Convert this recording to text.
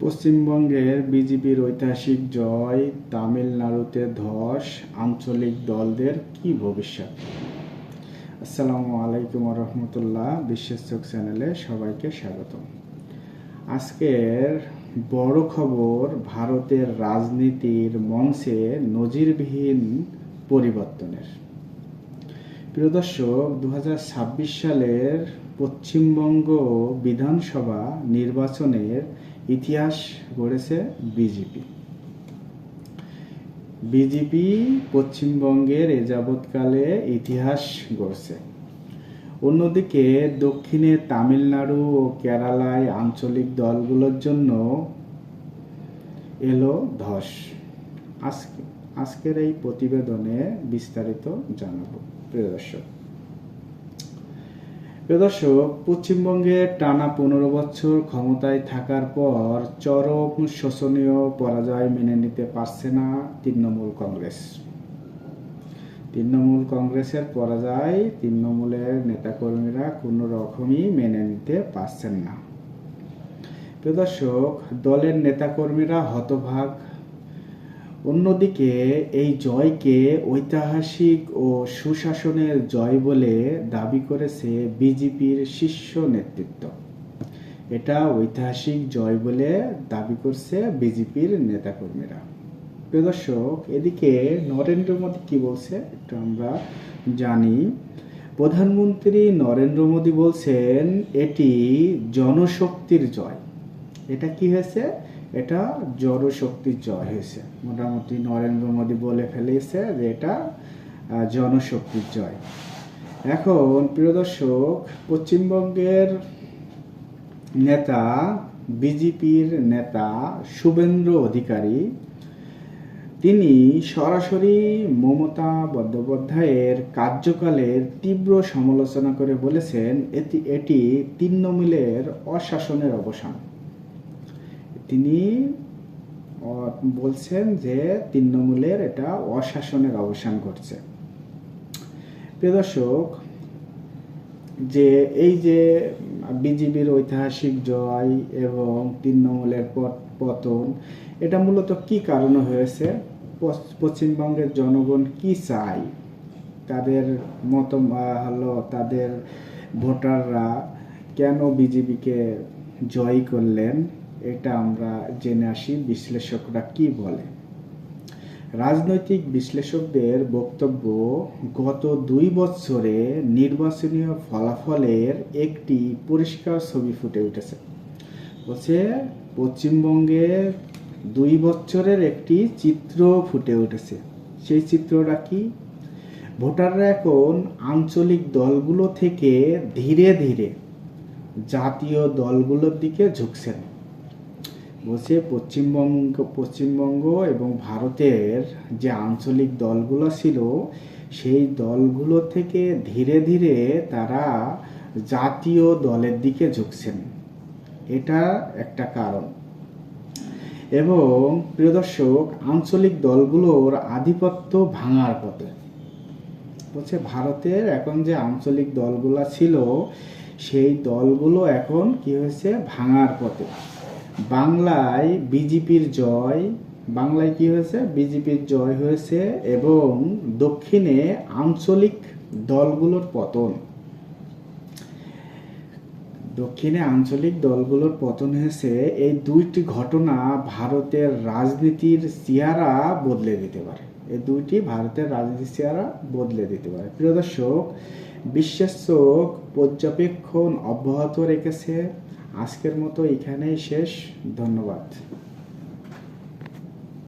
পশ্চিমবঙ্গের বিজেপির ঐতিহাসিক জয়, তামিলনাড়ুতে ধস, আঞ্চলিক দলদের কি ভবিষ্যৎ? আসসালামু আলাইকুম রহমতুল্লাহ। বিশ্বের চোখ চ্যানেলে সবাইকে স্বাগত। আজকের বড় খবর, ভারতের রাজনীতির মঞ্চে নজিরবিহীন পরিবর্তনের। প্রিয় দর্শক, 2026 সালের পশ্চিমবঙ্গ বিধানসভা নির্বাচনের ইতিহাস গড়েছে বিজেপি পশ্চিমবঙ্গের এ যাবৎকালে ইতিহাস গড়ছে। অন্যদিকে দক্ষিণে তামিলনাড়ু ও কেরালায় আঞ্চলিক দলগুলোর জন্য এলো ধস। আজকের এই প্রতিবেদনে বিস্তারিত জানাবো। প্রিয় দর্শক, পশ্চিমবঙ্গে টানা 15 বছর ক্ষমতায় থাকার পর চরম শোচনীয় পরাজয় মেনে নিতে পারছে না তৃণমূল কংগ্রেস। তৃণমূল কংগ্রেসের পরাজয় তৃণমূলের নেতাকর্মীরা কোনো রকমই মেনে নিতে পারছেন না। প্রিয় দর্শক, দলের নেতাকর্মীরা হতভাগ। অন্যদিকে এই জয়কে ঐতিহাসিক ও সুশাসনের জয় বলে দাবি করেছে বিজেপির শীর্ষ নেতৃত্ব। এটা ঐতিহাসিক জয় বলে দাবি করছে বিজেপির নেতাকর্মীরা। প্রিয় দর্শক, এদিকে নরেন্দ্র মোদী কি বলছে একটু আমরা জানি। প্রধানমন্ত্রী নরেন্দ্র মোদী বলছেন এটি জনশক্তির জয়। এটা কি হয়েছে? এটা জনশক্তির জয় হয়েছে। মোটামুটি নরেন্দ্র মোদী বলে ফেলেছে যে এটা জনশক্তির জয়। এখন প্রিয় দর্শক, পশ্চিমবঙ্গের নেতা, বিজেপির নেতা শুভেন্দু অধিকারী, তিনি সরাসরি মমতা বন্দ্যোপাধ্যায়ের কার্যকালের তীব্র সমালোচনা করে বলেছেন এটি তৃণমূলের অশাসনের অবসান। তিনি বলছেন যে তৃণমূলের এটা অশাসনের অবসান ঘটছে। প্রিয় দর্শক, যে এই যে বিজেপির ঐতিহাসিক জয় এবং তৃণমূলের পতন, এটা মূলত কি কারণে হয়েছে? পশ্চিমবঙ্গের জনগণ কি চায়, তাদের মত হলো, তাদের ভোটাররা কেন বিজেপিকে জয় করলেন, এটা আমরা জেনে আসি বিশ্লেষকরা কি বলে। রাজনৈতিক বিশ্লেষকদের বক্তব্য, গত 2 বছরে নির্বাচনী ফলাফলের একটি পরিষ্কার ছবি ফুটে উঠেছে। বলছে পশ্চিমবঙ্গে 2 বছরের একটি চিত্র ফুটে উঠেছে। সেই চিত্রটা কি? ভোটাররা এখন আঞ্চলিক দলগুলো থেকে ধীরে ধীরে জাতীয় দলগুলোর দিকে ঝুঁকছেন। বলছে পশ্চিমবঙ্গ এবং ভারতের যে আঞ্চলিক দলগুলো ছিল, সেই দলগুলো থেকে ধীরে ধীরে তারা জাতীয় দলের দিকে ঝুঁকছেন। এটা একটা কারণ। এবং প্রিয় দর্শক, আঞ্চলিক দলগুলোর আধিপত্য ভাঙার পথে। বলছে ভারতের এখন যে আঞ্চলিক দলগুলো ছিল, সেই দলগুলো এখন কি হয়েছে? ভাঙার পথে। বাংলায় বিজেপির জয়, বাংলায় কি হয়েছে? বিজেপির জয় হয়েছে এবং দক্ষিণে আঞ্চলিক দলগুলোর পতন। দক্ষিণে আঞ্চলিক দলগুলোর পতন হয়েছে। এই দুইটি ঘটনা ভারতের রাজনীতির চেহারা বদলে দিতে পারে। এই দুইটি ভারতের রাজনীতির চেহারা বদলে দিতে পারে। প্রিয় দর্শক, বিশ্বের চোখ পর্যবেক্ষণ অব্যাহত রেখেছে। আজকের মতো এখানেই শেষ। ধন্যবাদ।